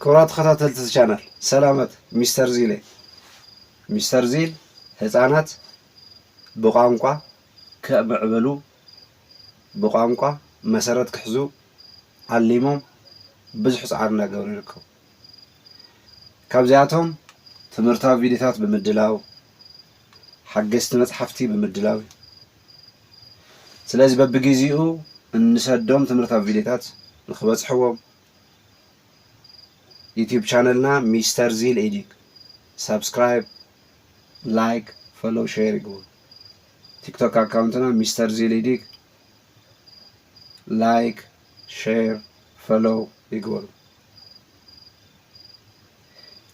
ክብራት ተኸታተልቲ ቻናል ሰላመት ሚስተር ዚል ሚስተር ዚል ህፃናት በቋንቋ ከመዕበሉ በቋንቋ መሰረት ክሕዙ ዓሊሞም ብዙሕ ፃዕሪ እናገበሩ ይርከቡ። ካብዚኣቶም ትምህርታዊ ቪድዮታት ብምድላው ሓገዝቲ መፅሓፍቲ ብምድላው ስለዚ በብግዚኡ እንሰዶም ትምህርታዊ ቪድዮታት ንክበፅሕዎም ዩቲዩብ ቻነልና ሚስተር ዚል ኤዲክ ሰብስክራይብ ላይክ ፎሎው ሼር ይግቡ። ቲክቶክ አካውንትና ሚስተር ዚል ኤዲክ ላይክ ሼር ፎሎው ይግበሩ።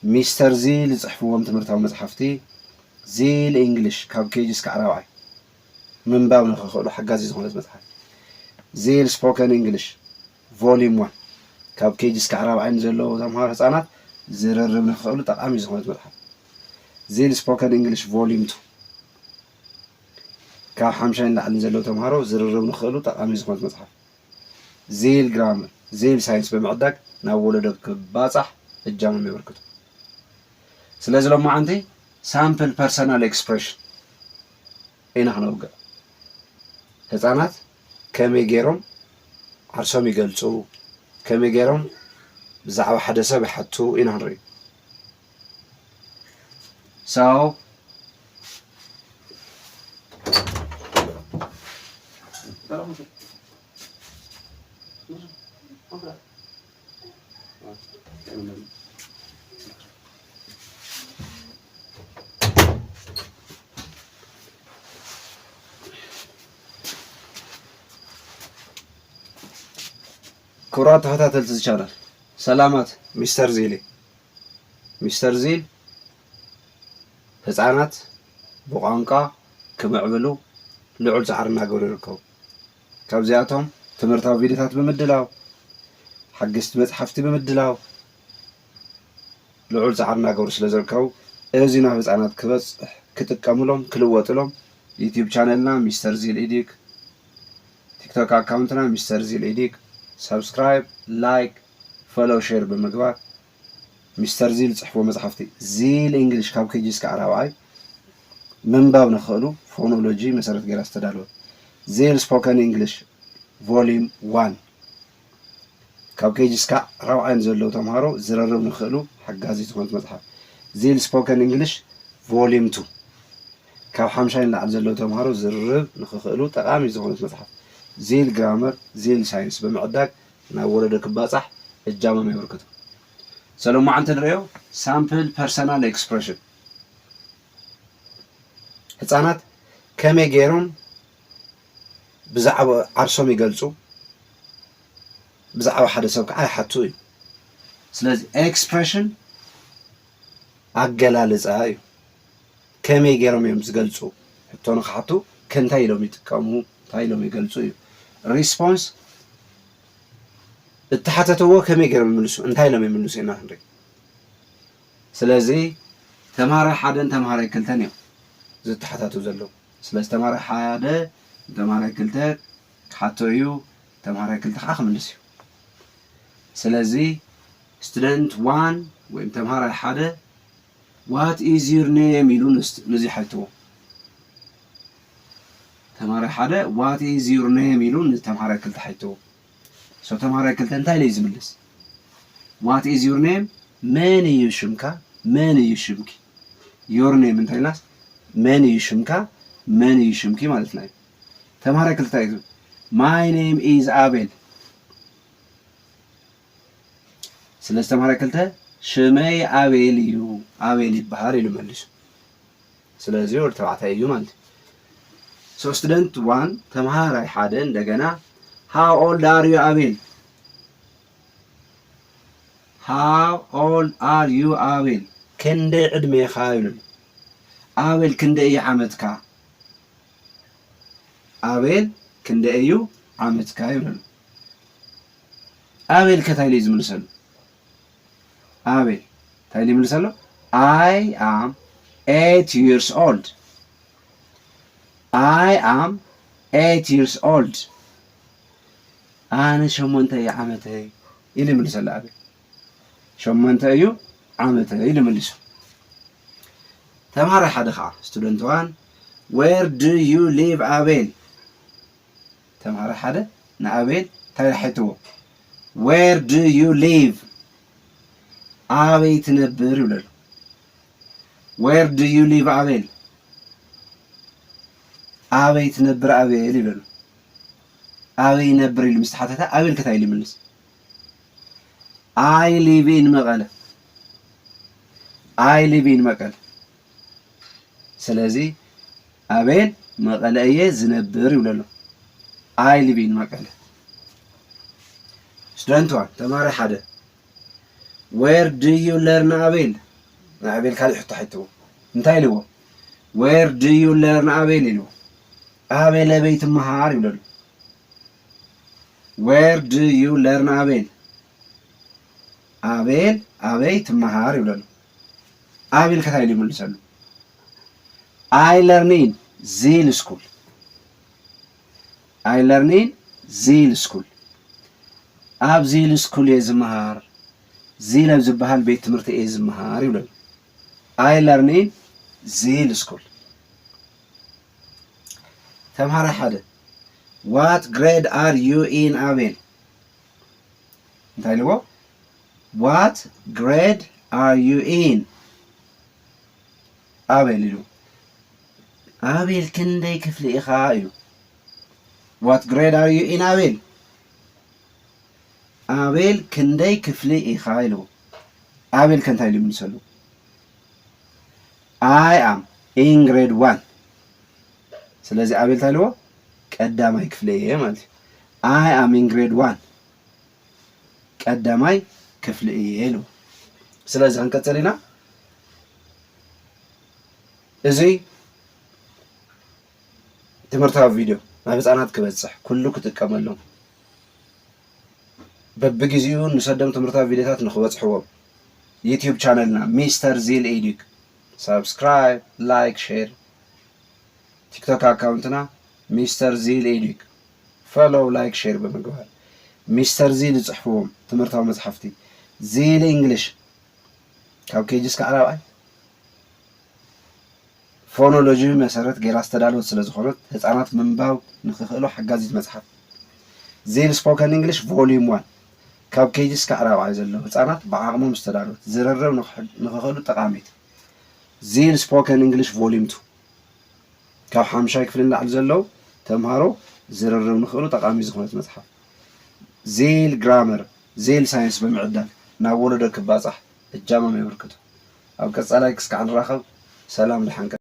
ሚስተር ዚል ዝፅሕፍዎም ትምህርታዊ መፅሓፍቲ ዚል እንግሊሽ ካብ ኬጂ እስካብ 4ይ ምንባብ ንክኽእሉ ሓጋዚ ዝኾነት መፅሓፍ ዚል ስፖከን እንግሊሽ ቮሊዩም 1 ካብ ኬጂ እስካብ 4ይ ንዘለዉ ተምሃሮ ህፃናት ዝርርብ ንክኽእሉ ጠቃሚ ዝኾነት መፅሓፍ ዚል ስፖከን እንግሊሽ ቮሊዩም 2 ካብ 5 ንላዕሊ ንዘለዉ ተምሃሮ ዝርርብ ንክኽእሉ ጠቃሚ ዝኾነት መፅሓፍ ዚል ግራመር ዚል ሳይንስ ብምዕዳግ ናብ ወለዶ ክባፃሕ እጃሞም የበርክቱ። ስለዚ ሎማዓንቲ ሳምፕል ፐርሰናል ኤክስፕሬሽን ኢና ክነውግዕ ህፃናት ከመይ ገይሮም ዓርሶም ይገልፁ ከመይ ገይሮም ብዛዕባ ሓደ ሰብ ይሓቱ ኢና ንርኢ። ክቡራት ተኸታተልቲ ቻናል ሰላማት ሚስተር ዚል ሚስተር ዚል ህፃናት ብቋንቋ ክምዕብሉ ልዑል ፃዕሪ እናገበሩ ይርከቡ። ካብዚኣቶም ትምህርታዊ ቪድዮታት ብምድላው ሓገዝቲ መፅሓፍቲ ብምድላው ልዑል ፃዕሪ እናገበሩ ስለ ዝርከቡ እዚ ናብ ህፃናት ክበፅሕ ክጥቀምሎም ክልወጥሎም ዩቲዩብ ቻነልና ሚስተር ዚል ኤዲክ ቲክቶክ አካውንትና ሚስተር ዚል ኤዲክ ሰብስክራይብ ላይክ ፎሎው ሼር ብምግባር ሚስተር ዚል ዝፅሕፍዎ መፅሓፍቲ ዚል እንግሊሽ ካብ ኬጂ እስካብ 4ይ ምንባብ ንክኽእሉ ፎኖሎጂ መሰረት ገይራ ዝተዳለወት ዚል ስፖከን እንግሊሽ ቮሊዩም 1 ካብ ኬጂ እስካብ 4ይ ንዘለዉ ተምሃሮ ዝረርብ ንክኽእሉ ሓጋዚ ዝኾነት መፅሓፍ ዚል ስፖከን እንግሊሽ ቮሊዩም 2 ካብ 5 ንላዕሊ ዘለዉ ተምሃሮ ዝርርብ ንክኽእሉ ጠቃሚ ዝኾነት መፅሓፍ ዚል ግራመር ዚል ሳይንስ ብምዕዳግ ናብ ወለዶ ክባፃሕ እጃሞም የበርክቱ። ሰሎማዓንቲ ንሪኦ ሳምፕል ፐርሰናል ኤክስፕሬሽን ህፃናት ከመይ ገይሮም ብዛዕባ ዓርሶም ይገልፁ ብዛዕባ ሓደ ሰብ ከዓ ይሓቱ እዩ። ስለዚ ኤክስፕሬሽን ኣገላልፃ እዩ። ከመይ ገይሮም እዮም ዝገልፁ ሕቶ ንክሓቱ ከንታይ ኢሎም ይጥቀሙ እንታይ ኢሎም ይገልፁ እዩ። ሪስፖንስ እተሓተትዎ ከመይ ገይሮም ይምልሱ እንታይ ኢሎም ይምልሱ ኢና ንርኢ። ስለዚ ተምሃራይ ሓደን ተምሃራይ ክልተን እዮም ዝተሓታቱ ዘለዉ። ስለዚ ተምሃራይ ሓደ ተምሃራይ ክልተ ክሓቶ እዩ ተምሃራይ ክልተ ከዓ ክምልስ እዩ። ስለዚ ስቱደንት 1 ወይም ተምሃራይ ሓደ ዋት ኢዝ ዩር ኔም ኢሉ ነዚ ሓትዎ ተምሃራይ ሓደ ዋት ኢዝ ዩር ኔም ኢሉ ንተምሃራይ ክልተ ሓትዎ ተምሃራይ ክልተ እንታይ ኢሉ ዝምልስ ዋት ኢዝ ዩር ኔም መን እዩ ሽምካ መን እዩ ሽምኪ ዩር ኔም እንታይ ኢልናስ መን እዩ ሽምካ መን እዩ ሽምኪ ማለትና እዩ። ተምሃራይ ክልተ እዩ ማይ ኔም ኢዝ ኣቤል ስለዚ ተምሃራይ ክልተ ሽመይ ኣቤል እዩ ኣቤል ይበሃል ኢሉ መሊሱ። ስለዚ ወዲ ተባዕታይ እዩ ማለት እዩ። So student 1 ተምሃራይ ሓደ እንደገና how old are you አቤል how old are you አቤል ክንደይ ዕድሜኻ ይብሉ። አቤል ክንደይ ዓመትካ አቤል ክንደይ እዩ ዓመትካ ይብሉ። አቤል ከታይ ልዩ ዝምልሰሉ አቤል እንታይ ልዩ ይምልሰሉ I am 8 years old I am 8 years old أنا شمونتي عمتي إلي من سلابي 8 እዩ ዓመተ ኢሉ መልሱ ተምሃራይ ሓደ ከዓ student 1 where do you live አቤል ተምሃራይ ሓደ ንአቤል ታይሕትዎ where do you live አበይ ትነብር ይብለሉ where do you live አቤል አበይ ትነብር አቤል ይብለሉ አበይ ነብር ኢሉ ምስተሓተታ አቤል ከታይ ኢሉ ይመልስ I live in መቀለ I live in መቀለ ስለዚህ አቤል መቀለ እየ ዝነብር ይብለሉ I live in መቀለ student 1 ተማሪ ሓደ where do you learn አቤል አቤል ካልእ ሕቶ ሕትዎ እንታይ ኢልዎ where do you learn አቤል ኢልዎ አቤል አበይ ትመሃር ይብለሉ where do you learn አቤል አቤል አበይ ትመሃር ይብለሉ አቤል ከታይ ኢሉ ይመልሳሉ I learn in ዚል ስኩል I learn in ዚል ስኩል ኣብ ዚል ስኩል እየ ዝመሃር ዚል ኣብ ዝበሃል ቤት ትምህርቲ እየ ዝመሃር ይብለሉ I learn in ዚል ስኩል ተምሃራይ ሓደ what grade are you in አቤል እንታይ ኢልዎ what grade are you in አቤል ኢሉ አቤል ክንደይ ክፍሊ ኢኻ እዩ what grade are you in አቤል አቤል ክንደይ ክፍሊ ኢኻ ኢልዎ አቤል ከንታይ ኢሉ ይምልሰሉ I am in grade 1 ስለዚህ አቤል እንታይ ኢልዎ ቀዳማይ ክፍሊ እየ ማለት I am in grade 1 ቀዳማይ ክፍሊ እየ ኢልዎ ስለዚህ ክንቀጥል ኢና እዚ ትምህርታዊ ቪድዮ ናብ ህፃናት ክበፅሕ ኩሉ ክጥቀመሎም በብግዚኡ ንሰደም ትምህርታዊ ቪድዮታት ንክበፅሕዎም ዩቲዩብ ቻነልና ሚስተር ዚል ኤዱክ ሰብስክራይብ ላይክ ሼር ቲክቶክ አካውንትና ሚስተር ዚል ኤዱክ ፎሎው ላይክ ሼር በመግባር ሚስተር ዚል ጽሕፍዎም ትምህርታዊ መጽሐፍቲ ዚል እንግሊሽ ካብ ኬጂስ ከዓራባይ ፎኖሎጂ መሰረት ጌራ አስተዳለወት ስለዝኾነት ህፃናት ምንባብ ንክኽእሉ ሓጋዚት መጽሐፍ ዚል ስፖከን እንግሊሽ ቮሊዩም 1 ካብ ኬጂስ ከዓራባይ ዘለው ህፃናት ብዓቕሞም ዝተዳለወት ዝርርብ ንክኽእሉ ጠቃሚት ዚል ስፖከን እንግሊሽ ቮሊዩም 2 ካብ 5 ክፍሊ ንላዕሊ ዘለው ተምሃሮ ዝርርብ ንክኽእሉ ጠቃሚ ዝኾነት መጽሐፍ ዚል ግራመር ዚል ሳይንስ ብምዕዳል ናብ ወለዶ ክባፃሕ እጃሞም የበርክቱ ኣብ ቀጻላይ ክስካዕ ንራኸብ ሰላም ድሓንቀ